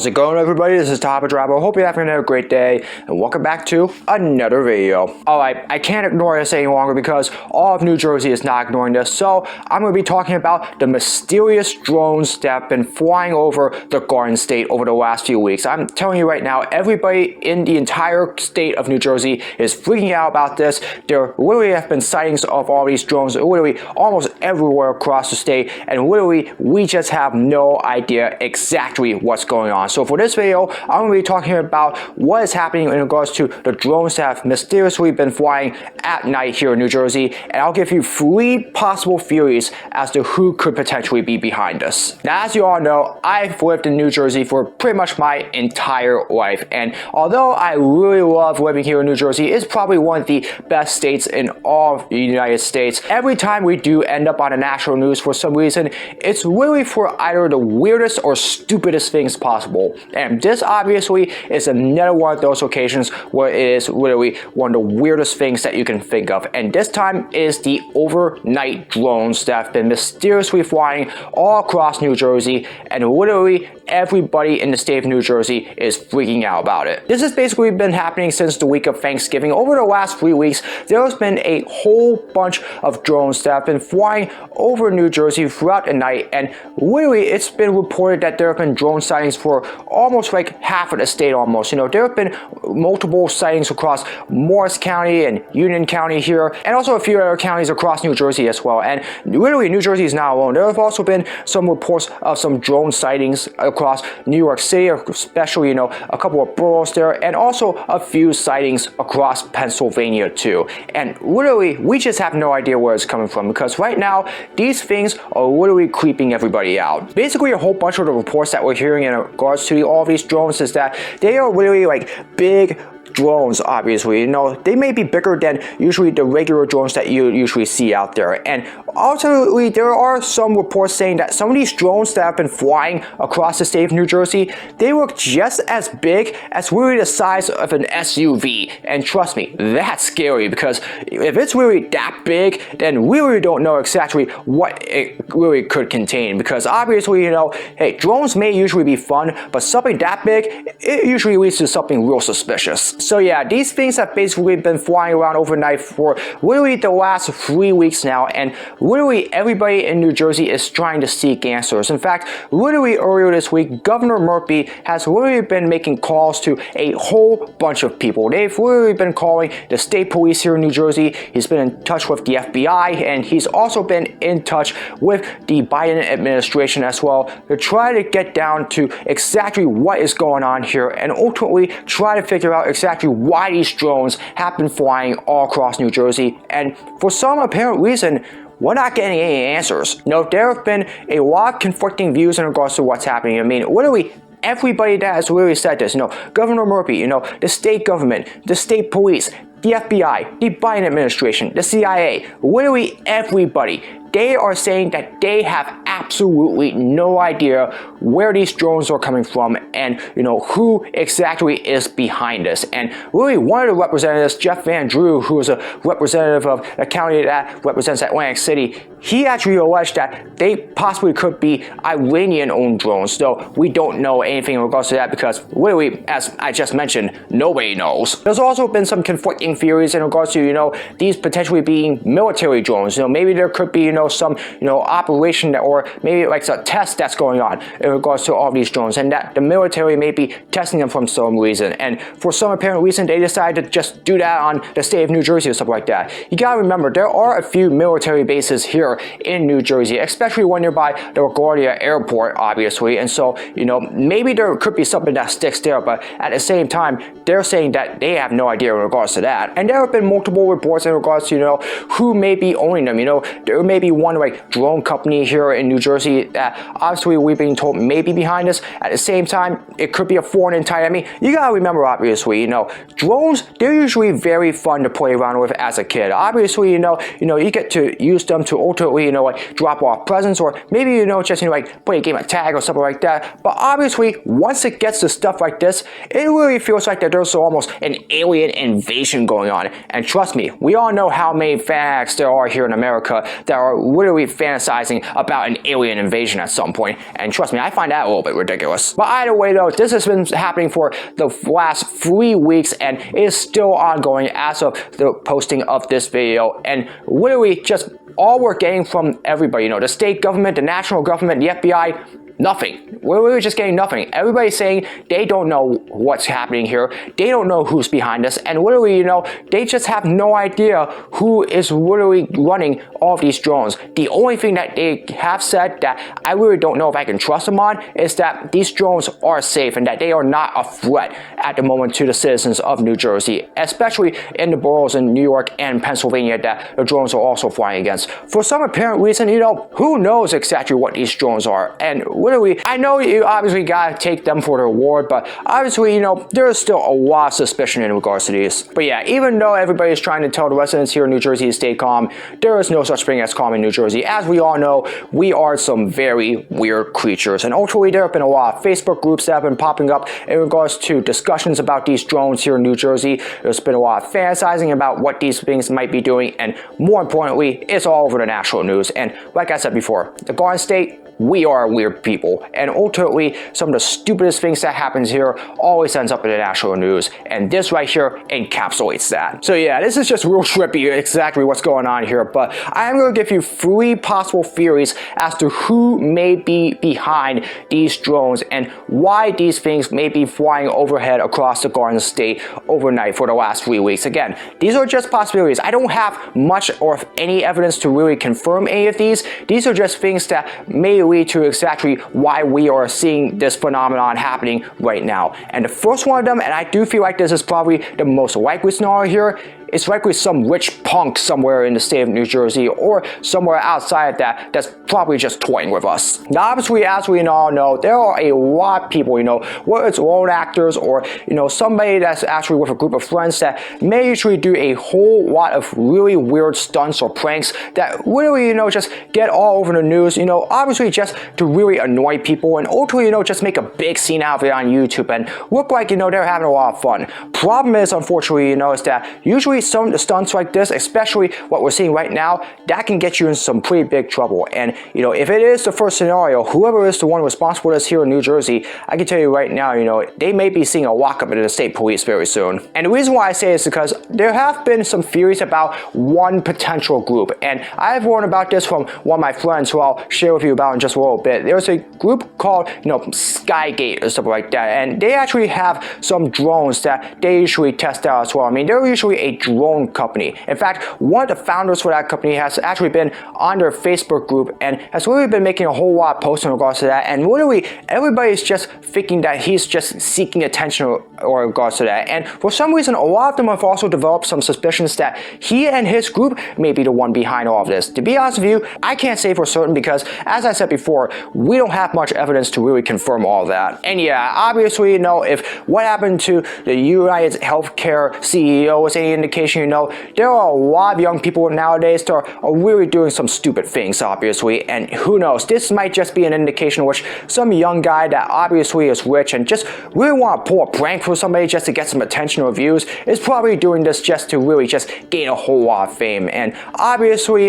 How's it going, everybody? This is Top Drabble. Hope you're having a great day, and welcome back to another video. Alright, I can't ignore this any longer because all of New Jersey is not ignoring this, so I'm going to be talking about the mysterious drones that have been flying over the Garden State over the last few weeks. I'm telling you right now, everybody in the entire state of New Jersey is freaking out about this. There literally have been sightings of all these drones literally almost everywhere across the state, and literally we just have no idea exactly what's going on. So for this video, I'm going to be talking about what is happening in regards to the drones that have mysteriously been flying at night here in New Jersey, and I'll give you 3 possible theories as to who could potentially be behind this. Now, as you all know, I've lived in New Jersey for pretty much my entire life, and although I really love living here in New Jersey, it's probably one of the best states in all of the United States. Every time we do end up on the national news for some reason, it's really for either the weirdest or stupidest things possible. And this obviously is another one of those occasions where it is literally one of the weirdest things that you can think of. And this time is the overnight drones that have been mysteriously flying all across New Jersey, and literally everybody in the state of New Jersey is freaking out about it. This has basically been happening since the week of Thanksgiving. Over the last 3 weeks, there has been a whole bunch of drones that have been flying over New Jersey throughout the night, and literally it's been reported that there have been drone sightings for almost like half of the state almost. You know, there have been multiple sightings across Morris County and Union County here, and also a few other counties across New Jersey as well. And literally New Jersey is not alone. There have also been some reports of some drone sightings across New York City, especially, you know, a couple of boroughs there, and also a few sightings across Pennsylvania too. And literally, we just have no idea where it's coming from, because right now, these things are literally creeping everybody out. Basically, a whole bunch of the reports that we're hearing in regards to all these drones is that they are literally like big drones. Obviously, you know, they may be bigger than usually the regular drones that you usually see out there. And ultimately, there are some reports saying that some of these drones that have been flying across the state of New Jersey, they look just as big as really the size of an SUV. And trust me, that's scary, because if it's really that big, then we really don't know exactly what it really could contain. Because obviously, you know, hey, drones may usually be fun, but something that big, it usually leads to something real suspicious. So yeah, these things have basically been flying around overnight for literally the last 3 weeks now, and literally everybody in New Jersey is trying to seek answers. In fact, literally earlier this week, Governor Murphy has literally been making calls to a whole bunch of people. They've literally been calling the state police here in New Jersey. He's been in touch with the FBI, and he's also been in touch with the Biden administration as well, to try to get down to exactly what is going on here, and ultimately try to figure out exactly why these drones have been flying all across New Jersey. And for some apparent reason, we're not getting any answers. You know, there have been a lot of conflicting views in regards to what's happening. I mean, literally everybody that has really said this, you know, Governor Murphy, you know, the state government, the state police, the FBI, the Biden administration, the CIA, literally everybody, they are saying that they have absolutely no idea where these drones are coming from, and you know, who exactly is behind this. And really, one of the representatives, Jeff Van Drew, who is a representative of the county that represents Atlantic City, he actually alleged that they possibly could be Iranian-owned drones, though we don't know anything in regards to that, because literally, as I just mentioned, nobody knows. There's also been some conflicting theories in regards to, you know, these potentially being military drones. You know, maybe there could be, you know, some, you know, operation that, or maybe like a test that's going on in regards to all these drones, and that the military may be testing them for some reason, and for some apparent reason they decided to just do that on the state of New Jersey or something like that. You gotta remember, there are a few military bases here in New Jersey, especially one nearby the LaGuardia Airport, obviously, and so, you know, maybe there could be something that sticks there, but at the same time, they're saying that they have no idea in regards to that. And there have been multiple reports in regards to, you know, who may be owning them. You know, there may be one like drone company here in New Jersey that obviously we've been told may be behind this. At the same time, it could be a foreign entity. I mean, you gotta remember, obviously, you know, drones, they're usually very fun to play around with as a kid. Obviously, you know, you get to use them to ultimately, like drop off presents, or maybe, just, like play a game of tag or something like that. But obviously, once it gets to stuff like this, it really feels like that there's almost an alien invasion going on. And trust me, we all know how many fanatics there are here in America that are literally fantasizing about an alien invasion at some point. And trust me, I find that a little bit ridiculous. But either way though, this has been happening for the last 3 weeks and it is still ongoing as of the posting of this video. And literally just all we're getting from everybody, the state government, the national government, the FBI, nothing. We're just getting nothing. Everybody's saying they don't know what's happening here. They don't know who's behind this. And literally, they just have no idea who is literally running all of these drones. The only thing that they have said that I really don't know if I can trust them on is that these drones are safe and that they are not a threat at the moment to the citizens of New Jersey, especially in the boroughs in New York and Pennsylvania that the drones are also flying against. For some apparent reason, who knows exactly what these drones are. And literally, I know you obviously gotta take them for their word, but obviously, there is still a lot of suspicion in regards to these. But yeah, even though everybody's trying to tell the residents here in New Jersey to stay calm, there is no such thing as calm in New Jersey. As we all know, we are some very weird creatures. And ultimately, there have been a lot of Facebook groups that have been popping up in regards to discussions about these drones here in New Jersey. There's been a lot of fantasizing about what these things might be doing, and more importantly, it's all over the national news. And like I said before, the Garden State, we are weird people, and ultimately some of the stupidest things that happens here always ends up in the national news, and this right here encapsulates that. So yeah, this is just real trippy exactly what's going on here, but I am going to give you 3 possible theories as to who may be behind these drones and why these things may be flying overhead across the Garden State overnight for the last 3 weeks. Again, these are just possibilities. I don't have much or any evidence to really confirm any of these. These are just things that may lead to exactly why we are seeing this phenomenon happening right now. And the first one of them, and I do feel like this is probably the most likely scenario here, it's likely some rich punk somewhere in the state of New Jersey or somewhere outside of that that's probably just toying with us. Now obviously, as we all know, there are a lot of people, whether it's lone actors or, somebody that's actually with a group of friends that may usually do a whole lot of really weird stunts or pranks that literally, just get all over the news, obviously just to really annoy people and ultimately, just make a big scene out of it on YouTube and look like, they're having a lot of fun. Problem is, unfortunately, is that usually some of the stunts like this, especially what we're seeing right now, that can get you in some pretty big trouble. And if it is the first scenario, whoever is the one responsible for this here in New Jersey, I can tell you right now, they may be seeing a lockup in the state police very soon. And the reason why I say this is because there have been some theories about one potential group, and I've learned about this from one of my friends who I'll share with you about in just a little bit. There's a group called Skygate or something like that, and they actually have some drones that they usually test out as well. I mean, they're usually a drone company. In fact, one of the founders for that company has actually been on their Facebook group and has really been making a whole lot of posts in regards to that, and literally everybody's just thinking that he's just seeking attention or in regards to that. And for some reason, a lot of them have also developed some suspicions that he and his group may be the one behind all of this. To be honest with you, I can't say for certain because, as I said before, we don't have much evidence to really confirm all that. And yeah, obviously, if what happened to the United Healthcare CEO is any indication, there are a lot of young people nowadays that are really doing some stupid things, obviously, and who knows, this might just be an indication which some young guy that obviously is rich and just really want to pull a prank for somebody just to get some attention or views is probably doing this just to really just gain a whole lot of fame. And obviously,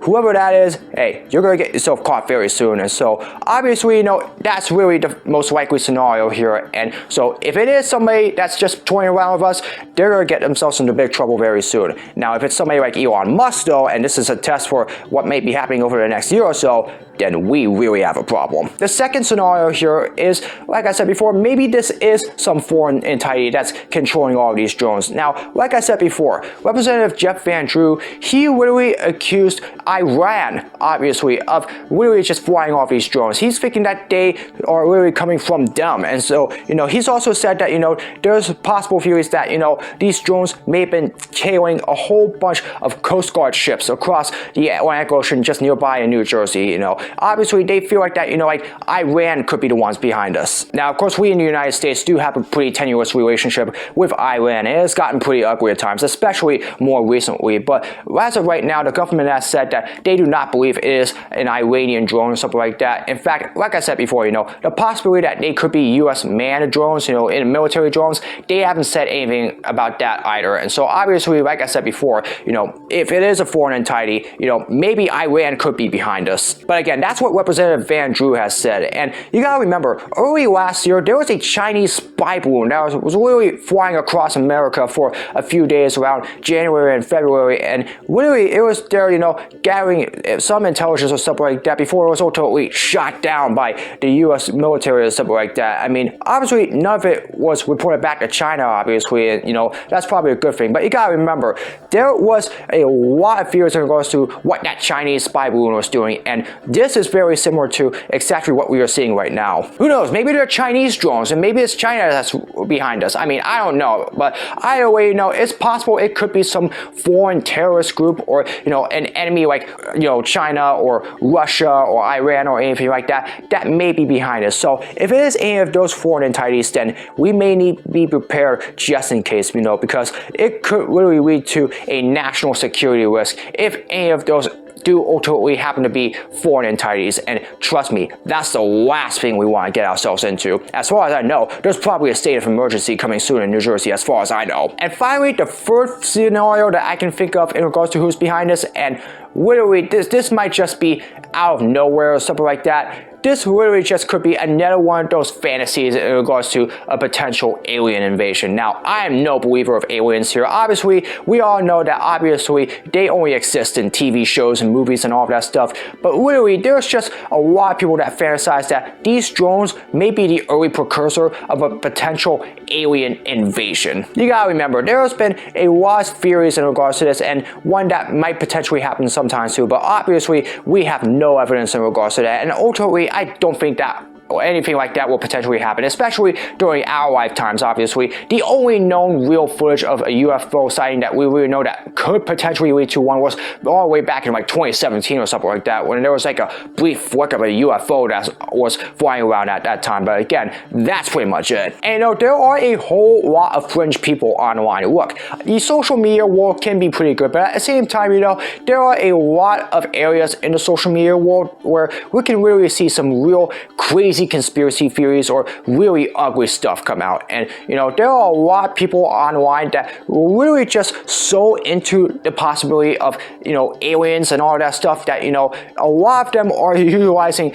whoever that is, hey, you're gonna get yourself caught very soon. And so obviously, that's really the most likely scenario here. And so if it is somebody that's just toying around with us, they're gonna get themselves into big trouble very soon. Now, if it's somebody like Elon Musk though, and this is a test for what may be happening over the next year or so, then we really have a problem. The second scenario here is, like I said before, maybe this is some foreign entity that's controlling all of these drones. Now, like I said before, Representative Jeff Van Drew, he literally accused Iran, obviously, of literally just flying off these drones. He's thinking that they are literally coming from them. And so, he's also said that, there's possible theories that, these drones may have been tailing a whole bunch of Coast Guard ships across the Atlantic Ocean just nearby in New Jersey. Obviously they feel like that, like Iran could be the ones behind us. Now, of course, we in the United States do have a pretty tenuous relationship with Iran, and it's gotten pretty ugly at times, especially more recently. But as of right now, the government has said that they do not believe it is an Iranian drone or something like that. In fact, like I said before, the possibility that they could be U.S. manned drones, in military drones, they haven't said anything about that either. And so obviously, like I said before, if it is a foreign entity, maybe Iran could be behind us. But again, that's what Representative Van Drew has said. And you gotta remember, early last year, there was a Chinese spy balloon that was literally flying across America for a few days around January and February, and literally it was there, gathering some intelligence or something like that before it was ultimately shot down by the U.S. military or something like that. I mean, obviously none of it was reported back to China, obviously, and that's probably a good thing. But you gotta remember, there was a lot of fears in regards to what that Chinese spy balloon was doing, and this is very similar to exactly what we are seeing right now. Who knows? Maybe they're Chinese drones, and maybe it's China that's behind us. I mean, I don't know, but either way, it's possible it could be some foreign terrorist group, or an enemy like China or Russia or Iran or anything like that may be behind us. So if it is any of those foreign entities, then we may need to be prepared just in case, because it could literally lead to a national security risk if any of those do ultimately happen to be foreign entities. And trust me, that's the last thing we want to get ourselves into. As far as I know, there's probably a state of emergency coming soon in New Jersey, as far as I know. And finally, the third scenario that I can think of in regards to who's behind us, and literally this might just be out of nowhere or something like that. This literally just could be another one of those fantasies in regards to a potential alien invasion. Now, I am no believer of aliens here. Obviously, we all know that obviously they only exist in TV shows and movies and all of that stuff. But literally, there's just a lot of people that fantasize that these drones may be the early precursor of a potential alien invasion. You gotta remember, there has been a lot of theories in regards to this, and one that might potentially happen sometime soon. But obviously, we have no evidence in regards to that. And ultimately, I don't think that or anything like that will potentially happen, especially during our lifetimes. Obviously, the only known real footage of a UFO sighting that we really know that could potentially lead to one was all the way back in like 2017 or something like that, when there was like a brief flick of a UFO that was flying around at that time. But again, that's pretty much it. And there are a whole lot of fringe people online. Look, the social media world can be pretty good, but at the same time, there are a lot of areas in the social media world where we can really see some real crazy conspiracy theories or really ugly stuff come out. And there are a lot of people online that really just so into the possibility of aliens and all that stuff that a lot of them are utilizing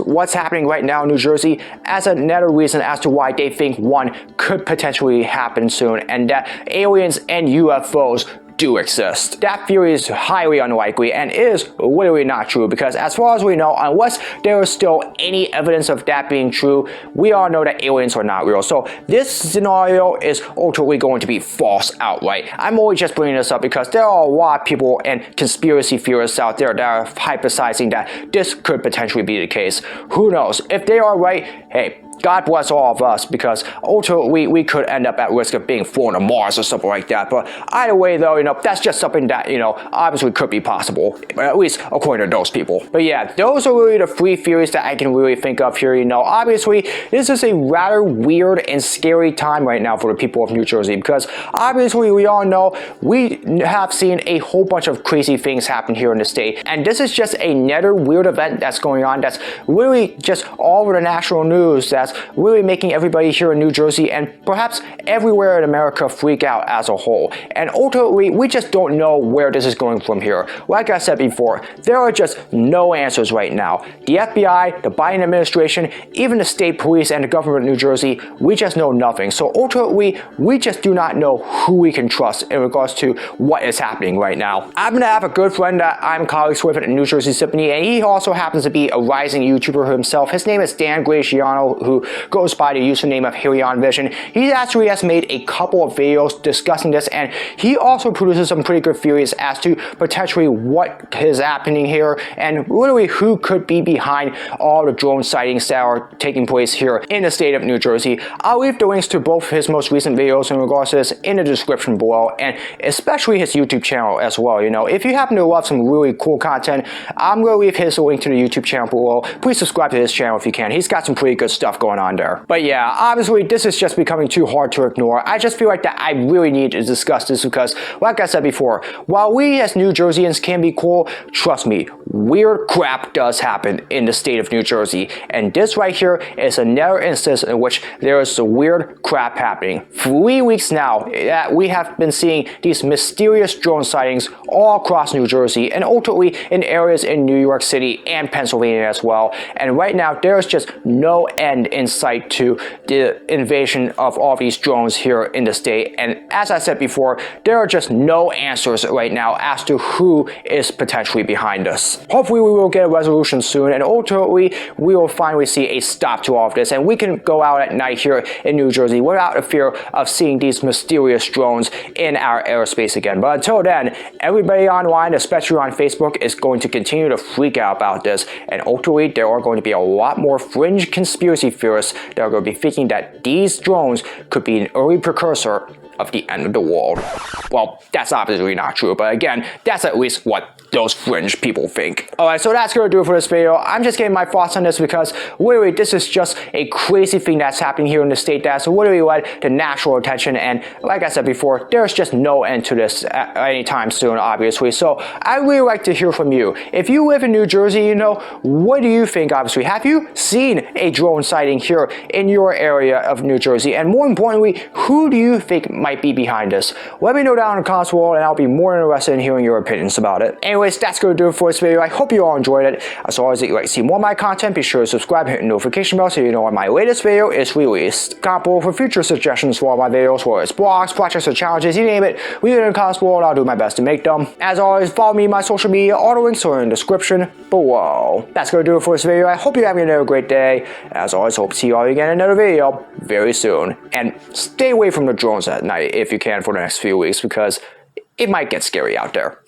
what's happening right now in New Jersey as another reason as to why they think one could potentially happen soon, and that aliens and UFOs do exist. That theory is highly unlikely and is literally not true, because as far as we know, unless there is still any evidence of that being true, we all know that aliens are not real. So this scenario is ultimately going to be false outright. I'm only just bringing this up because there are a lot of people and conspiracy theorists out there that are hypothesizing that this could potentially be the case. Who knows? If they are right, hey, God bless all of us, because ultimately we could end up at risk of being flown to Mars or something like that. But either way, though, that's just something that, obviously could be possible, at least according to those people. But yeah, those are really the three theories that I can really think of here. Obviously, this is a rather weird and scary time right now for the people of New Jersey, because obviously we all know we have seen a whole bunch of crazy things happen here in the state. And this is just another weird event that's going on that's really just all over the national news, that's really making everybody here in New Jersey and perhaps everywhere in America freak out as a whole. And ultimately, we just don't know where this is going from here. Like I said before, there are just no answers right now. The FBI, the Biden administration, even the state police and the government of New Jersey, we just know nothing. So ultimately, we just do not know who we can trust in regards to what is happening right now. I'm gonna have a good friend that I'm colleagues with at New Jersey Symphony, and he also happens to be a rising YouTuber himself. His name is Dan Graciano, who who goes by the username of Hellion.Vision. He actually has made a couple of videos discussing this, and he also produces some pretty good theories as to potentially what is happening here and literally who could be behind all the drone sightings that are taking place here in the state of New Jersey. I'll leave the links to both his most recent videos in regards to this in the description below, and especially his YouTube channel as well. You know, if you happen to love some really cool content, I'm going to leave his link to the YouTube channel below. Please subscribe to his channel if you can. He's got some pretty good stuff going on there. But yeah, obviously this is just becoming too hard to ignore. I just feel like that I really need to discuss this because, like I said before, while we as New Jerseyans can be cool, trust me, weird crap does happen in the state of New Jersey. And this right here is another instance in which there is some weird crap happening. 3 weeks now that we have been seeing these mysterious drone sightings all across New Jersey and ultimately in areas in New York City and Pennsylvania as well. And right now there's just no end in sight to the invasion of all these drones here in the state. And as I said before, there are just no answers right now as to who is potentially behind us. Hopefully we will get a resolution soon, and ultimately we will finally see a stop to all of this, and we can go out at night here in New Jersey without a fear of seeing these mysterious drones in our airspace again. But until then, everybody online, especially on Facebook, is going to continue to freak out about this, and ultimately there are going to be a lot more fringe conspiracy theorists that are going to be thinking that these drones could be an early precursor of the end of the world. Well, that's obviously not true, but again, that's at least what those fringe people think. Alright, so that's gonna do it for this video. I'm just getting my thoughts on this because literally this is just a crazy thing that's happening here in the state that's literally led to national attention, and like I said before, there's just no end to this anytime soon, obviously. So I'd really like to hear from you. If you live in New Jersey, you know, what do you think, obviously? Have you seen a drone sighting here in your area of New Jersey? And more importantly, who do you think might be behind this? Let me know down in the comments below, and I'll be more interested in hearing your opinions about it. Anyways, that's going to do it for this video. I hope you all enjoyed it. As always, if you'd like to see more of my content, be sure to subscribe and hit the notification bell so you know when my latest video is released. Comment below for future suggestions for all my videos, whether it's blogs, projects, or challenges, you name it. Leave it in the comments below and I'll do my best to make them. As always, follow me on my social media. All the links are in the description below. That's going to do it for this video. I hope you're having another great day. As always, hope to see you all again in another video very soon. And stay away from the drones at night if you can for the next few weeks, because it might get scary out there.